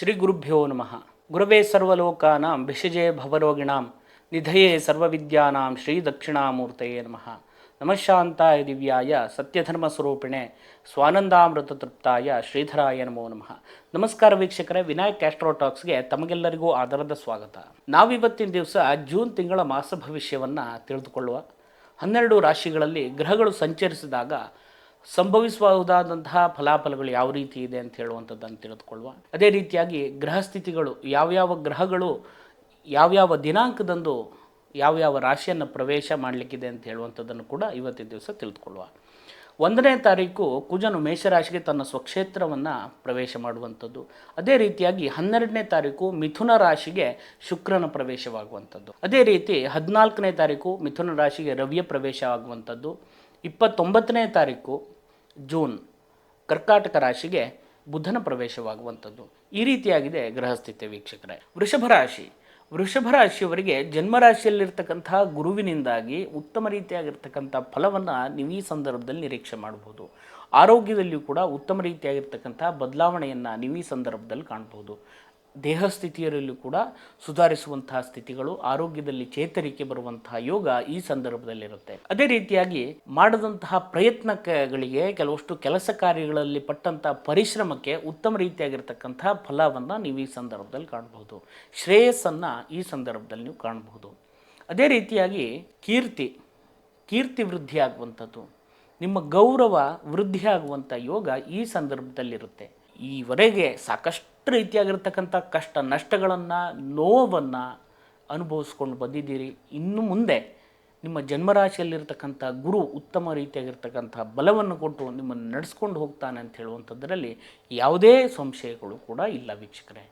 ಶ್ರೀ ಗುರುಭ್ಯೋ ನಮಃ. ಗುರವೇ ಸರ್ವಲೋಕಾನಾಂ ಭಿಷಜೇ ಭವರೋಗಿಣಾಂ ನಿಧಯೇ ಸರ್ವವಿದ್ಯಾನಾಂ ಶ್ರೀ ದಕ್ಷಿಣಾಮೂರ್ತಯೇ ನಮಃ. ನಮಃಶಾಂತಾಯ ದಿವ್ಯಾಯ ಸತ್ಯಧರ್ಮ ಸ್ವರೂಪಿಣೆ ಸ್ವಾನಂದಾಮೃತ ತೃಪ್ತಾಯ ಶ್ರೀಧರಾಯ ನಮೋ ನಮಃ. ನಮಸ್ಕಾರ ವೀಕ್ಷಕರೇ, ವಿನಾಯಕ್ ಆಸ್ಟ್ರೋಟಾಕ್ಸ್ಗೆ ತಮಗೆಲ್ಲರಿಗೂ ಆದರದ ಸ್ವಾಗತ. ನಾವಿವತ್ತಿನ ದಿವಸ ಜೂನ್ ತಿಂಗಳ ಮಾಸ ಭವಿಷ್ಯವನ್ನು ತಿಳಿದುಕೊಳ್ಳುವ. 12 ರಾಶಿಗಳಲ್ಲಿ ಗ್ರಹಗಳು ಸಂಚರಿಸಿದಾಗ ಸಂಭವಿಸಬಹುದಾದಂತಹ ಫಲಾಫಲಗಳು ಯಾವ ರೀತಿ ಇದೆ ಅಂತ ಹೇಳುವಂಥದ್ದನ್ನು ತಿಳಿದುಕೊಳ್ಳುವ. ಅದೇ ರೀತಿಯಾಗಿ ಗ್ರಹಸ್ಥಿತಿಗಳು ಯಾವ್ಯಾವ ಗ್ರಹಗಳು ಯಾವ್ಯಾವ ದಿನಾಂಕದಂದು ಯಾವ್ಯಾವ ರಾಶಿಯನ್ನು ಪ್ರವೇಶ ಮಾಡಲಿಕ್ಕಿದೆ ಅಂತ ಹೇಳುವಂಥದ್ದನ್ನು ಕೂಡ ಇವತ್ತಿನ ದಿವಸ ತಿಳಿದುಕೊಳ್ಳುವ. 1ನೇ ತಾರೀಕು ಕುಜನು ಮೇಷರಾಶಿಗೆ ತನ್ನ ಸ್ವಕ್ಷೇತ್ರವನ್ನು ಪ್ರವೇಶ ಮಾಡುವಂಥದ್ದು. ಅದೇ ರೀತಿಯಾಗಿ 12ನೇ ತಾರೀಕು ಮಿಥುನ ರಾಶಿಗೆ ಶುಕ್ರನ ಪ್ರವೇಶವಾಗುವಂಥದ್ದು. ಅದೇ ರೀತಿ 14ನೇ ತಾರೀಕು ಮಿಥುನ ರಾಶಿಗೆ ರವಿಯ ಪ್ರವೇಶ ಆಗುವಂಥದ್ದು. 29ನೇ ತಾರೀಕು ಜೂನ್ ಕರ್ಕಾಟಕ ರಾಶಿಗೆ ಬುಧನ ಪ್ರವೇಶವಾಗುವಂಥದ್ದು. ಈ ರೀತಿಯಾಗಿದೆ ಗ್ರಹಸ್ಥಿತಿ ವೀಕ್ಷಕರೇ. ವೃಷಭ ರಾಶಿಯವರಿಗೆ ಜನ್ಮರಾಶಿಯಲ್ಲಿರ್ತಕ್ಕಂತಹ ಗುರುವಿನಿಂದಾಗಿ ಉತ್ತಮ ರೀತಿಯಾಗಿರ್ತಕ್ಕಂಥ ಫಲವನ್ನು ನೀವು ಈ ಸಂದರ್ಭದಲ್ಲಿ ನಿರೀಕ್ಷೆ ಮಾಡಬಹುದು. ಆರೋಗ್ಯದಲ್ಲಿಯೂ ಕೂಡ ಉತ್ತಮ ರೀತಿಯಾಗಿರ್ತಕ್ಕಂಥ ಬದಲಾವಣೆಯನ್ನು ನೀವು ಈ ಸಂದರ್ಭದಲ್ಲಿ ಕಾಣ್ಬೋದು. ದೇಹಸ್ಥಿತಿಯಲ್ಲೂ ಕೂಡ ಸುಧಾರಿಸುವಂತಹ ಸ್ಥಿತಿಗಳು, ಆರೋಗ್ಯದಲ್ಲಿ ಚೇತರಿಕೆ ಬರುವಂತಹ ಯೋಗ ಈ ಸಂದರ್ಭದಲ್ಲಿರುತ್ತೆ. ಅದೇ ರೀತಿಯಾಗಿ ಮಾಡಿದಂತಹ ಪ್ರಯತ್ನಗಳಿಗೆ ಕೆಲವಷ್ಟು ಕೆಲಸ ಕಾರ್ಯಗಳಲ್ಲಿ ಪಟ್ಟಂತಹ ಪರಿಶ್ರಮಕ್ಕೆ ಉತ್ತಮ ರೀತಿಯಾಗಿರ್ತಕ್ಕಂತಹ ಫಲವನ್ನು ನೀವು ಈ ಸಂದರ್ಭದಲ್ಲಿ ಕಾಣಬಹುದು. ಶ್ರೇಯಸ್ಸನ್ನು ಈ ಸಂದರ್ಭದಲ್ಲಿ ನೀವು ಕಾಣಬಹುದು. ಅದೇ ರೀತಿಯಾಗಿ ಕೀರ್ತಿ ವೃದ್ಧಿಯಾಗುವಂಥದ್ದು, ನಿಮ್ಮ ಗೌರವ ವೃದ್ಧಿಯಾಗುವಂಥ ಯೋಗ ಈ ಸಂದರ್ಭದಲ್ಲಿರುತ್ತೆ. ಈವರೆಗೆ ಸಾಕಷ್ಟು ರೀತಿಯಾಗಿರ್ತಕ್ಕಂಥ ಕಷ್ಟ ನಷ್ಟಗಳನ್ನು, ನೋವನ್ನು ಅನುಭವಿಸ್ಕೊಂಡು ಬಂದಿದ್ದೀರಿ. ಇನ್ನು ಮುಂದೆ ನಿಮ್ಮ ಜನ್ಮರಾಶಿಯಲ್ಲಿರ್ತಕ್ಕಂಥ ಗುರು ಉತ್ತಮ ರೀತಿಯಾಗಿರ್ತಕ್ಕಂಥ ಬಲವನ್ನು ಕೊಟ್ಟು ನಿಮ್ಮನ್ನು ನಡೆಸ್ಕೊಂಡು ಹೋಗ್ತಾನೆ ಅಂತ ಹೇಳುವಂಥದ್ರಲ್ಲಿ ಯಾವುದೇ ಸಂಶಯಗಳು ಕೂಡ ಇಲ್ಲ ವೀಕ್ಷಕರೇ.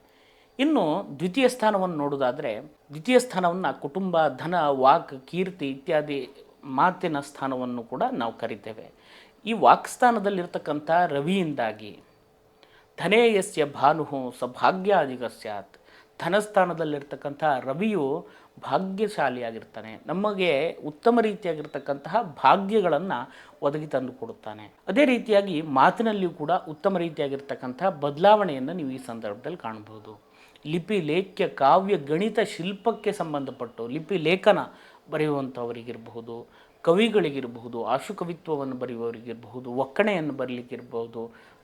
ಇನ್ನು ದ್ವಿತೀಯ ಸ್ಥಾನವನ್ನು ನೋಡೋದಾದರೆ, ದ್ವಿತೀಯ ಸ್ಥಾನವನ್ನು ಕುಟುಂಬ, ಧನ, ವಾಕ್, ಕೀರ್ತಿ ಇತ್ಯಾದಿ ಮಾತಿನ ಸ್ಥಾನವನ್ನು ಕೂಡ ನಾವು ಕರಿತೇವೆ. ಈ ವಾಕ್ಸ್ಥಾನದಲ್ಲಿರ್ತಕ್ಕಂಥ ರವಿಯಿಂದಾಗಿ ಧನೇಯಸ್ಯ ಭಾನು ಸ ಭಾಗ್ಯಾಧಿಕ ಸ್ಯಾತ್. ಧನಸ್ಥಾನದಲ್ಲಿರ್ತಕ್ಕಂಥ ರವಿಯು ಭಾಗ್ಯಶಾಲಿಯಾಗಿರ್ತಾನೆ, ನಮಗೆ ಉತ್ತಮ ರೀತಿಯಾಗಿರ್ತಕ್ಕಂತಹ ಭಾಗ್ಯಗಳನ್ನು ಒದಗಿ ತಂದು ಕೊಡುತ್ತಾನೆ. ಅದೇ ರೀತಿಯಾಗಿ ಮಾತಿನಲ್ಲಿಯೂ ಕೂಡ ಉತ್ತಮ ರೀತಿಯಾಗಿರ್ತಕ್ಕಂಥ ಬದಲಾವಣೆಯನ್ನು ನೀವು ಈ ಸಂದರ್ಭದಲ್ಲಿ ಕಾಣಬಹುದು. ಲಿಪಿ, ಲೇಖ್ಯ, ಕಾವ್ಯ, ಗಣಿತ, ಶಿಲ್ಪಕ್ಕೆ ಸಂಬಂಧಪಟ್ಟು ಲಿಪಿ ಲೇಖನ ಬರೆಯುವಂಥವರಿಗಿರಬಹುದು, ಕವಿಗಳಿಗಿರಬಹುದು, ಆಶುಕವಿತ್ವವನ್ನು ಬರೆಯುವವರಿಗಿರಬಹುದು, ಒಕ್ಕಣೆಯನ್ನು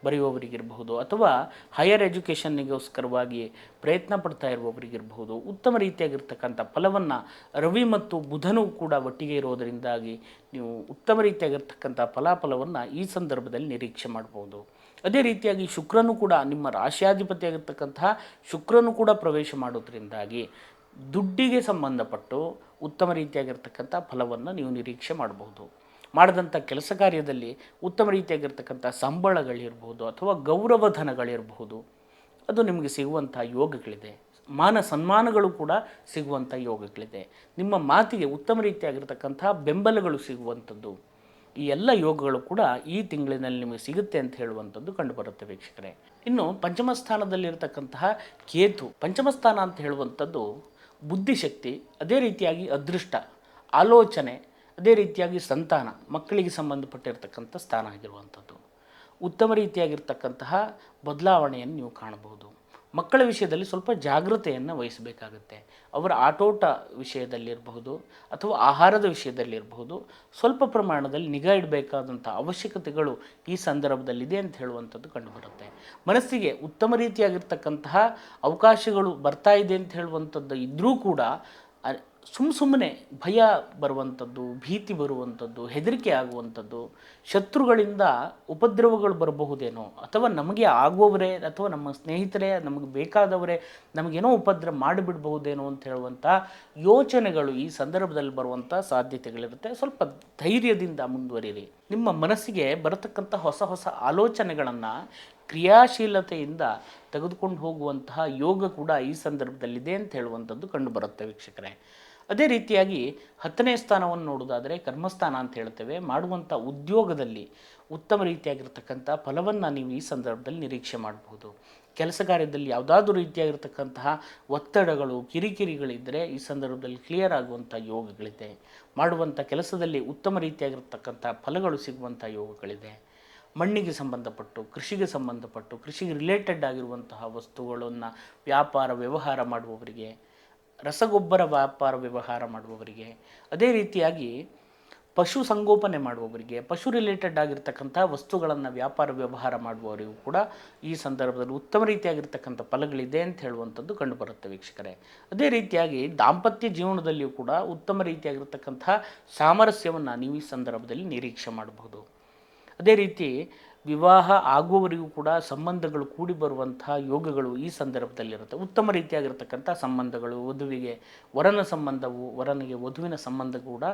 ಬರೆಯುವವರಿಗಿರಬಹುದು, ಅಥವಾ ಹೈಯರ್ ಎಜುಕೇಷನ್ನಿಗೋಸ್ಕರವಾಗಿ ಪ್ರಯತ್ನ ಪಡ್ತಾ ಇರುವವರಿಗಿರಬಹುದು, ಉತ್ತಮ ರೀತಿಯಾಗಿರ್ತಕ್ಕಂಥ ಫಲವನ್ನು ರವಿ ಮತ್ತು ಬುಧನೂ ಕೂಡ ಒಟ್ಟಿಗೆ ಇರೋದರಿಂದಾಗಿ ನೀವು ಉತ್ತಮ ರೀತಿಯಾಗಿರ್ತಕ್ಕಂಥ ಫಲಾಫಲವನ್ನು ಈ ಸಂದರ್ಭದಲ್ಲಿ ನಿರೀಕ್ಷೆ ಮಾಡ್ಬೋದು. ಅದೇ ರೀತಿಯಾಗಿ ಶುಕ್ರನು ಕೂಡ, ನಿಮ್ಮ ರಾಶ್ಯಾಧಿಪತಿಯಾಗಿರ್ತಕ್ಕಂತಹ ಶುಕ್ರನು ಕೂಡ ಪ್ರವೇಶ ಮಾಡೋದ್ರಿಂದಾಗಿ ದುಡ್ಡಿಗೆ ಸಂಬಂಧಪಟ್ಟು ಉತ್ತಮ ರೀತಿಯಾಗಿರ್ತಕ್ಕಂಥ ಫಲವನ್ನು ನೀವು ನಿರೀಕ್ಷೆ ಮಾಡಬಹುದು. ಮಾಡಿದಂಥ ಕೆಲಸ ಕಾರ್ಯದಲ್ಲಿ ಉತ್ತಮ ರೀತಿಯಾಗಿರ್ತಕ್ಕಂಥ ಸಂಬಳಗಳಿರ್ಬೋದು ಅಥವಾ ಗೌರವಧನಗಳಿರಬಹುದು, ಅದು ನಿಮಗೆ ಸಿಗುವಂಥ ಯೋಗಗಳಿದೆ. ಮಾನ ಸನ್ಮಾನಗಳು ಕೂಡ ಸಿಗುವಂಥ ಯೋಗಗಳಿದೆ. ನಿಮ್ಮ ಮಾತಿಗೆ ಉತ್ತಮ ರೀತಿಯಾಗಿರ್ತಕ್ಕಂಥ ಬೆಂಬಲಗಳು ಸಿಗುವಂಥದ್ದು, ಈ ಎಲ್ಲ ಯೋಗಗಳು ಕೂಡ ಈ ತಿಂಗಳಿನಲ್ಲಿ ನಿಮಗೆ ಸಿಗುತ್ತೆ ಅಂತ ಹೇಳುವಂಥದ್ದು ಕಂಡುಬರುತ್ತೆ ವೀಕ್ಷಕರೇ. ಇನ್ನು ಪಂಚಮ ಸ್ಥಾನದಲ್ಲಿರ್ತಕ್ಕಂತಹ ಕೇತು, ಪಂಚಮ ಸ್ಥಾನ ಅಂತ ಹೇಳುವಂಥದ್ದು ಬುದ್ಧಿಶಕ್ತಿ, ಅದೇ ರೀತಿಯಾಗಿ ಅದೃಷ್ಟ, ಆಲೋಚನೆ, ಅದೇ ರೀತಿಯಾಗಿ ಸಂತಾನ, ಮಕ್ಕಳಿಗೆ ಸಂಬಂಧಪಟ್ಟಿರ್ತಕ್ಕಂಥ ಸ್ಥಾನ ಆಗಿರುವಂಥದ್ದು. ಉತ್ತಮ ರೀತಿಯಾಗಿರ್ತಕ್ಕಂತಹ ಬದಲಾವಣೆಯನ್ನು ನೀವು ಕಾಣಬಹುದು. ಮಕ್ಕಳ ವಿಷಯದಲ್ಲಿ ಸ್ವಲ್ಪ ಜಾಗೃತೆಯನ್ನು ವಹಿಸಬೇಕಾಗುತ್ತೆ. ಅವರ ಆಟೋಟ ವಿಷಯದಲ್ಲಿರಬಹುದು ಅಥವಾ ಆಹಾರದ ವಿಷಯದಲ್ಲಿರಬಹುದು, ಸ್ವಲ್ಪ ಪ್ರಮಾಣದಲ್ಲಿ ನಿಗಾ ಇಡಬೇಕಾದಂಥ ಅವಶ್ಯಕತೆಗಳು ಈ ಸಂದರ್ಭದಲ್ಲಿದೆ ಅಂತ ಹೇಳುವಂಥದ್ದು ಕಂಡುಬರುತ್ತೆ. ಮನಸ್ಸಿಗೆ ಉತ್ತಮ ರೀತಿಯಾಗಿರ್ತಕ್ಕಂತಹ ಅವಕಾಶಗಳು ಬರ್ತಾ ಇದೆ ಅಂತ ಹೇಳುವಂಥದ್ದು ಇದ್ದರೂ ಕೂಡ ಸುಮ್ಮನೆ ಭಯ ಬರುವಂಥದ್ದು, ಭೀತಿ ಬರುವಂಥದ್ದು, ಹೆದರಿಕೆ ಆಗುವಂಥದ್ದು, ಶತ್ರುಗಳಿಂದ ಉಪದ್ರವಗಳು ಬರಬಹುದೇನೋ, ಅಥವಾ ನಮಗೆ ಆಗುವವರೇ ಅಥವಾ ನಮ್ಮ ಸ್ನೇಹಿತರೇ, ನಮಗೆ ಬೇಕಾದವರೇ ನಮಗೇನೋ ಉಪದ್ರ ಮಾಡಿಬಿಡಬಹುದೇನೋ ಅಂತ ಹೇಳುವಂಥ ಯೋಚನೆಗಳು ಈ ಸಂದರ್ಭದಲ್ಲಿ ಬರುವಂಥ ಸಾಧ್ಯತೆಗಳಿರುತ್ತೆ. ಸ್ವಲ್ಪ ಧೈರ್ಯದಿಂದ ಮುಂದುವರಿರಿ. ನಿಮ್ಮ ಮನಸ್ಸಿಗೆ ಬರತಕ್ಕಂಥ ಹೊಸ ಹೊಸ ಆಲೋಚನೆಗಳನ್ನು ಕ್ರಿಯಾಶೀಲತೆಯಿಂದ ತೆಗೆದುಕೊಂಡು ಹೋಗುವಂತಹ ಯೋಗ ಕೂಡ ಈ ಸಂದರ್ಭದಲ್ಲಿದೆ ಅಂತ ಹೇಳುವಂಥದ್ದು ಕಂಡುಬರುತ್ತೆ ವೀಕ್ಷಕರೇ. ಅದೇ ರೀತಿಯಾಗಿ 10ನೇ ಸ್ಥಾನವನ್ನು ನೋಡೋದಾದರೆ ಕರ್ಮಸ್ಥಾನ ಅಂತ ಹೇಳ್ತೇವೆ. ಮಾಡುವಂಥ ಉದ್ಯೋಗದಲ್ಲಿ ಉತ್ತಮ ರೀತಿಯಾಗಿರ್ತಕ್ಕಂಥ ಫಲವನ್ನು ನೀವು ಈ ಸಂದರ್ಭದಲ್ಲಿ ನಿರೀಕ್ಷೆ ಮಾಡಬಹುದು. ಕೆಲಸ ಕಾರ್ಯದಲ್ಲಿ ಯಾವುದಾದ್ರೂ ರೀತಿಯಾಗಿರ್ತಕ್ಕಂತಹ ಒತ್ತಡಗಳು, ಕಿರಿಕಿರಿಗಳಿದ್ದರೆ ಈ ಸಂದರ್ಭದಲ್ಲಿ ಕ್ಲಿಯರ್ ಆಗುವಂಥ ಯೋಗಗಳಿದೆ. ಮಾಡುವಂಥ ಕೆಲಸದಲ್ಲಿ ಉತ್ತಮ ರೀತಿಯಾಗಿರ್ತಕ್ಕಂಥ ಫಲಗಳು ಸಿಗುವಂಥ ಯೋಗಗಳಿದೆ. ಮಣ್ಣಿಗೆ ಸಂಬಂಧಪಟ್ಟು, ಕೃಷಿಗೆ ಸಂಬಂಧಪಟ್ಟು, ಕೃಷಿಗೆ ರಿಲೇಟೆಡ್ ಆಗಿರುವಂತಹ ವಸ್ತುಗಳನ್ನು ವ್ಯಾಪಾರ ವ್ಯವಹಾರ ಮಾಡುವವರಿಗೆ, ರಸಗೊಬ್ಬರ ವ್ಯಾಪಾರ ವ್ಯವಹಾರ ಮಾಡುವವರಿಗೆ, ಅದೇ ರೀತಿಯಾಗಿ ಪಶು ಸಂಗೋಪನೆ ಮಾಡುವವರಿಗೆ, ಪಶು ರಿಲೇಟೆಡ್ ಆಗಿರ್ತಕ್ಕಂಥ ವಸ್ತುಗಳನ್ನು ವ್ಯಾಪಾರ ವ್ಯವಹಾರ ಮಾಡುವವರಿಗೂ ಕೂಡ ಈ ಸಂದರ್ಭದಲ್ಲಿ ಉತ್ತಮ ರೀತಿಯಾಗಿರ್ತಕ್ಕಂಥ ಫಲಗಳಿದೆ ಅಂತ ಹೇಳುವಂಥದ್ದು ಕಂಡುಬರುತ್ತೆ ವೀಕ್ಷಕರೇ. ಅದೇ ರೀತಿಯಾಗಿ ದಾಂಪತ್ಯ ಜೀವನದಲ್ಲಿಯೂ ಕೂಡ ಉತ್ತಮ ರೀತಿಯಾಗಿರ್ತಕ್ಕಂಥ ಸಾಮರಸ್ಯವನ್ನು ನೀವು ಈ ಸಂದರ್ಭದಲ್ಲಿ ನಿರೀಕ್ಷೆ ಮಾಡಬಹುದು. ಅದೇ ರೀತಿ ವಿವಾಹ ಆಗುವವರಿಗೂ ಕೂಡ ಸಂಬಂಧಗಳು ಕೂಡಿ ಬರುವಂತಹ ಯೋಗಗಳು ಈ ಸಂದರ್ಭದಲ್ಲಿರುತ್ತೆ. ಉತ್ತಮ ರೀತಿಯಾಗಿರ್ತಕ್ಕಂಥ ಸಂಬಂಧಗಳು, ವಧುವಿಗೆ ವರನ ಸಂಬಂಧವು, ವರನಿಗೆ ವಧುವಿನ ಸಂಬಂಧ ಕೂಡ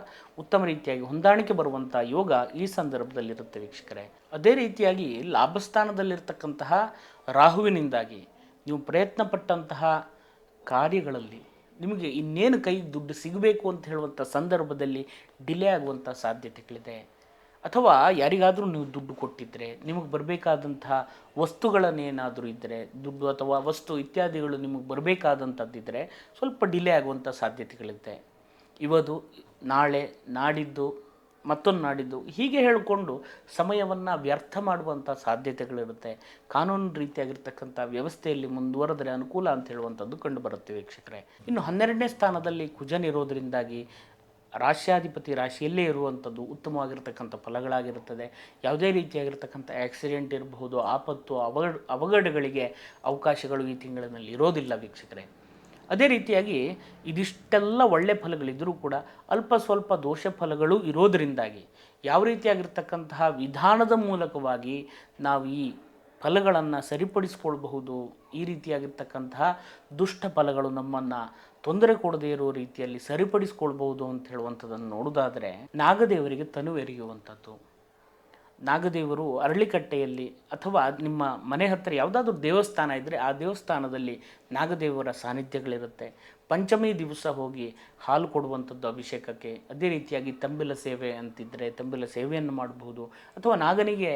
ಉತ್ತಮ ರೀತಿಯಾಗಿ ಹೊಂದಾಣಿಕೆ ಬರುವಂಥ ಯೋಗ ಈ ಸಂದರ್ಭದಲ್ಲಿರುತ್ತೆ ವೀಕ್ಷಕರೇ. ಅದೇ ರೀತಿಯಾಗಿ ಲಾಭಸ್ಥಾನದಲ್ಲಿರ್ತಕ್ಕಂತಹ ರಾಹುವಿನಿಂದಾಗಿ ನೀವು ಪ್ರಯತ್ನ ಪಟ್ಟಂತಹ ಕಾರ್ಯಗಳಲ್ಲಿ ನಿಮಗೆ ಇನ್ನೇನು ಕೈ ದುಡ್ಡು ಸಿಗಬೇಕು ಅಂತ ಹೇಳುವಂಥ ಸಂದರ್ಭದಲ್ಲಿ ಡಿಲೇ ಆಗುವಂಥ ಸಾಧ್ಯತೆಗಳಿದೆ. ಅಥವಾ ಯಾರಿಗಾದರೂ ನೀವು ದುಡ್ಡು ಕೊಟ್ಟಿದ್ದರೆ, ನಿಮಗೆ ಬರಬೇಕಾದಂತಹ ವಸ್ತುಗಳನ್ನೇನಾದರೂ ಇದ್ದರೆ, ದುಡ್ಡು ಅಥವಾ ವಸ್ತು ಇತ್ಯಾದಿಗಳು ನಿಮಗೆ ಬರಬೇಕಾದಂಥದ್ದಿದ್ದರೆ ಸ್ವಲ್ಪ ಡಿಲೇ ಆಗುವಂಥ ಸಾಧ್ಯತೆಗಳಿದೆ. ಇವತ್ತು, ನಾಳೆ, ನಾಡಿದ್ದು, ಮತ್ತೊಂದು ನಾಡಿದ್ದು ಹೀಗೆ ಹೇಳಿಕೊಂಡು ಸಮಯವನ್ನು ವ್ಯರ್ಥ ಮಾಡುವಂಥ ಸಾಧ್ಯತೆಗಳಿರುತ್ತೆ. ಕಾನೂನು ರೀತಿಯಾಗಿರ್ತಕ್ಕಂಥ ವ್ಯವಸ್ಥೆಯಲ್ಲಿ ಮುಂದುವರೆದರೆ ಅನುಕೂಲ ಅಂತ ಹೇಳುವಂಥದ್ದು ಕಂಡುಬರುತ್ತೆ ವೀಕ್ಷಕರೇ. ಇನ್ನು 12ನೇ ಸ್ಥಾನದಲ್ಲಿ ಕುಜನಿರೋದ್ರಿಂದಾಗಿ ರಾಶ್ಯಾಧಿಪತಿ ರಾಶಿಯಲ್ಲೇ ಇರುವಂಥದ್ದು ಉತ್ತಮವಾಗಿರ್ತಕ್ಕಂಥ ಫಲಗಳಾಗಿರುತ್ತದೆ. ಯಾವುದೇ ರೀತಿಯಾಗಿರ್ತಕ್ಕಂಥ ಆಕ್ಸಿಡೆಂಟ್ ಇರಬಹುದು, ಆಪತ್ತು, ಅವಘಡಗಳಿಗೆ ಅವಕಾಶಗಳು ಈ ತಿಂಗಳಿನಲ್ಲಿ ಇರೋದಿಲ್ಲ ವೀಕ್ಷಕರೇ. ಅದೇ ರೀತಿಯಾಗಿ ಇದಿಷ್ಟೆಲ್ಲ ಒಳ್ಳೆ ಫಲಗಳಿದ್ದರೂ ಕೂಡ ಅಲ್ಪ ಸ್ವಲ್ಪ ದೋಷ ಫಲಗಳು ಇರೋದರಿಂದಾಗಿ ಯಾವ ರೀತಿಯಾಗಿರ್ತಕ್ಕಂತಹ ವಿಧಾನದ ಮೂಲಕವಾಗಿ ನಾವು ಈ ಫಲಗಳನ್ನು ಸರಿಪಡಿಸ್ಕೊಳ್ಬಹುದು, ಈ ರೀತಿಯಾಗಿರ್ತಕ್ಕಂತಹ ದುಷ್ಟ ಫಲಗಳು ನಮ್ಮನ್ನು ತೊಂದರೆ ಕೊಡದೇ ಇರೋ ರೀತಿಯಲ್ಲಿ ಸರಿಪಡಿಸ್ಕೊಳ್ಬಹುದು ಅಂತ ಹೇಳುವಂಥದ್ದನ್ನು ನೋಡೋದಾದರೆ, ನಾಗದೇವರಿಗೆ ತನುವೆರೆಯುವಂಥದ್ದು. ನಾಗದೇವರು ಅರಳಿಕಟ್ಟೆಯಲ್ಲಿ ಅಥವಾ ನಿಮ್ಮ ಮನೆ ಹತ್ತಿರ ಯಾವುದಾದ್ರೂ ದೇವಸ್ಥಾನ ಇದ್ದರೆ ಆ ದೇವಸ್ಥಾನದಲ್ಲಿ ನಾಗದೇವರ ಸಾನ್ನಿಧ್ಯಗಳಿರುತ್ತೆ. ಪಂಚಮಿ ದಿವಸ ಹೋಗಿ ಹಾಲು ಕೊಡುವಂಥದ್ದು ಅಭಿಷೇಕಕ್ಕೆ. ಅದೇ ರೀತಿಯಾಗಿ ತಂಬಿಲ ಸೇವೆ ಅಂತಿದ್ದರೆ ತಂಬಿಲ ಸೇವೆಯನ್ನು ಮಾಡಬಹುದು. ಅಥವಾ ನಾಗನಿಗೆ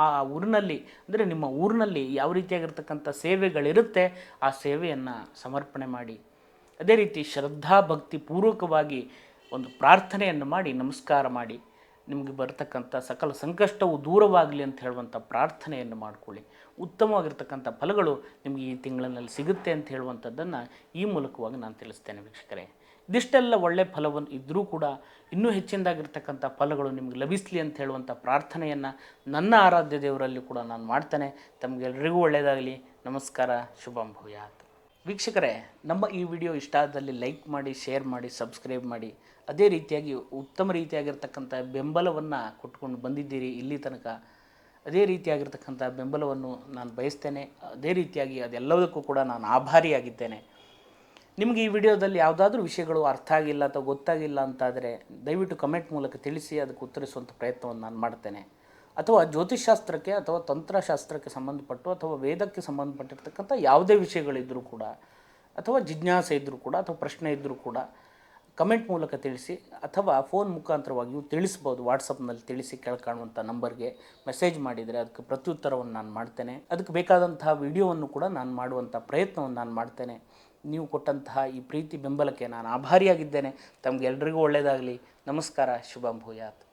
ಆ ಊರಿನಲ್ಲಿ, ಅಂದರೆ ನಿಮ್ಮ ಊರಿನಲ್ಲಿ ಯಾವ ರೀತಿಯಾಗಿರ್ತಕ್ಕಂಥ ಸೇವೆಗಳಿರುತ್ತೆ ಆ ಸೇವೆಯನ್ನು ಸಮರ್ಪಣೆ ಮಾಡಿ, ಅದೇ ರೀತಿ ಶ್ರದ್ಧಾ ಭಕ್ತಿ ಪೂರ್ವಕವಾಗಿ ಒಂದು ಪ್ರಾರ್ಥನೆಯನ್ನು ಮಾಡಿ ನಮಸ್ಕಾರ ಮಾಡಿ, ನಿಮಗೆ ಬರತಕ್ಕಂಥ ಸಕಲ ಸಂಕಷ್ಟವು ದೂರವಾಗಲಿ ಅಂತ ಹೇಳುವಂಥ ಪ್ರಾರ್ಥನೆಯನ್ನು ಮಾಡಿಕೊಳ್ಳಿ. ಉತ್ತಮವಾಗಿರ್ತಕ್ಕಂಥ ಫಲಗಳು ನಿಮಗೆ ಈ ತಿಂಗಳಿನಲ್ಲಿ ಸಿಗುತ್ತೆ ಅಂತ ಹೇಳುವಂಥದ್ದನ್ನು ಈ ಮೂಲಕವಾಗಿ ನಾನು ತಿಳಿಸ್ತೇನೆ ವೀಕ್ಷಕರೇ. ಇದಿಷ್ಟೆಲ್ಲ ಒಳ್ಳೆಯ ಫಲವನ್ನು ಇದ್ದರೂ ಕೂಡ ಇನ್ನೂ ಹೆಚ್ಚಿನದಾಗಿರ್ತಕ್ಕಂಥ ಫಲಗಳು ನಿಮಗೆ ಲಭಿಸಲಿ ಅಂತ ಹೇಳುವಂಥ ಪ್ರಾರ್ಥನೆಯನ್ನು ನನ್ನ ಆರಾಧ್ಯ ದೇವರಲ್ಲಿ ಕೂಡ ನಾನು ಮಾಡ್ತೇನೆ. ತಮಗೆಲ್ಲರಿಗೂ ಒಳ್ಳೆಯದಾಗಲಿ. ನಮಸ್ಕಾರ. ಶುಭಂ ಭೂಯಾತ್. ವೀಕ್ಷಕರೇ, ನಮ್ಮ ಈ ವಿಡಿಯೋ ಇಷ್ಟ ಆದಲ್ಲಿ ಲೈಕ್ ಮಾಡಿ, ಶೇರ್ ಮಾಡಿ, ಸಬ್ಸ್ಕ್ರೈಬ್ ಮಾಡಿ. ಅದೇ ರೀತಿಯಾಗಿ ಉತ್ತಮ ರೀತಿಯಾಗಿರ್ತಕ್ಕಂಥ ಬೆಂಬಲವನ್ನು ಕೊಟ್ಕೊಂಡು ಬಂದಿದ್ದೀರಿ ಇಲ್ಲಿ ತನಕ. ಅದೇ ರೀತಿಯಾಗಿರ್ತಕ್ಕಂಥ ಬೆಂಬಲವನ್ನು ನಾನು ಬಯಸ್ತೇನೆ. ಅದೇ ರೀತಿಯಾಗಿ ಅದೆಲ್ಲದಕ್ಕೂ ಕೂಡ ನಾನು ಆಭಾರಿಯಾಗಿದ್ದೇನೆ. ನಿಮಗೆ ಈ ವಿಡಿಯೋದಲ್ಲಿ ಯಾವುದಾದ್ರೂ ವಿಷಯಗಳು ಅರ್ಥ ಆಗಿಲ್ಲ ಅಥವಾ ಗೊತ್ತಾಗಿಲ್ಲ ಅಂತಾದರೆ ದಯವಿಟ್ಟು ಕಮೆಂಟ್ ಮೂಲಕ ತಿಳಿಸಿ, ಅದಕ್ಕೆ ಉತ್ತರಿಸುವಂಥ ಪ್ರಯತ್ನವನ್ನು ನಾನು ಮಾಡ್ತೇನೆ. ಅಥವಾ ಜ್ಯೋತಿಷ್ಶಾಸ್ತ್ರಕ್ಕೆ ಅಥವಾ ತಂತ್ರಶಾಸ್ತ್ರಕ್ಕೆ ಸಂಬಂಧಪಟ್ಟು ಅಥವಾ ವೇದಕ್ಕೆ ಸಂಬಂಧಪಟ್ಟಿರ್ತಕ್ಕಂಥ ಯಾವುದೇ ವಿಷಯಗಳಿದ್ದರೂ ಕೂಡ, ಅಥವಾ ಜಿಜ್ಞಾಸೆ ಇದ್ದರೂ ಕೂಡ, ಅಥವಾ ಪ್ರಶ್ನೆ ಇದ್ದರೂ ಕೂಡ ಕಮೆಂಟ್ ಮೂಲಕ ತಿಳಿಸಿ, ಅಥವಾ ಫೋನ್ ಮುಖಾಂತರವಾಗಿಯೂ ತಿಳಿಸ್ಬೋದು. ವಾಟ್ಸಪ್ನಲ್ಲಿ ತಿಳಿಸಿ, ಕೆಳಕಾಣುವಂಥ ನಂಬರ್ಗೆ ಮೆಸೇಜ್ ಮಾಡಿದರೆ ಅದಕ್ಕೆ ಪ್ರತ್ಯುತ್ತರವನ್ನು ನಾನು ಮಾಡ್ತೇನೆ. ಅದಕ್ಕೆ ಬೇಕಾದಂತಹ ವಿಡಿಯೋವನ್ನು ಕೂಡ ನಾನು ಮಾಡುವಂಥ ಪ್ರಯತ್ನವನ್ನು ನಾನು ಮಾಡ್ತೇನೆ. ನೀವು ಕೊಟ್ಟಂತಹ ಈ ಪ್ರೀತಿ ಬೆಂಬಲಕ್ಕೆ ನಾನು ಆಭಾರಿಯಾಗಿದ್ದೇನೆ. ತಮಗೆಲ್ಲರಿಗೂ ಒಳ್ಳೆಯದಾಗಲಿ. ನಮಸ್ಕಾರ. ಶುಭಂ ಭೂಯಾತ್.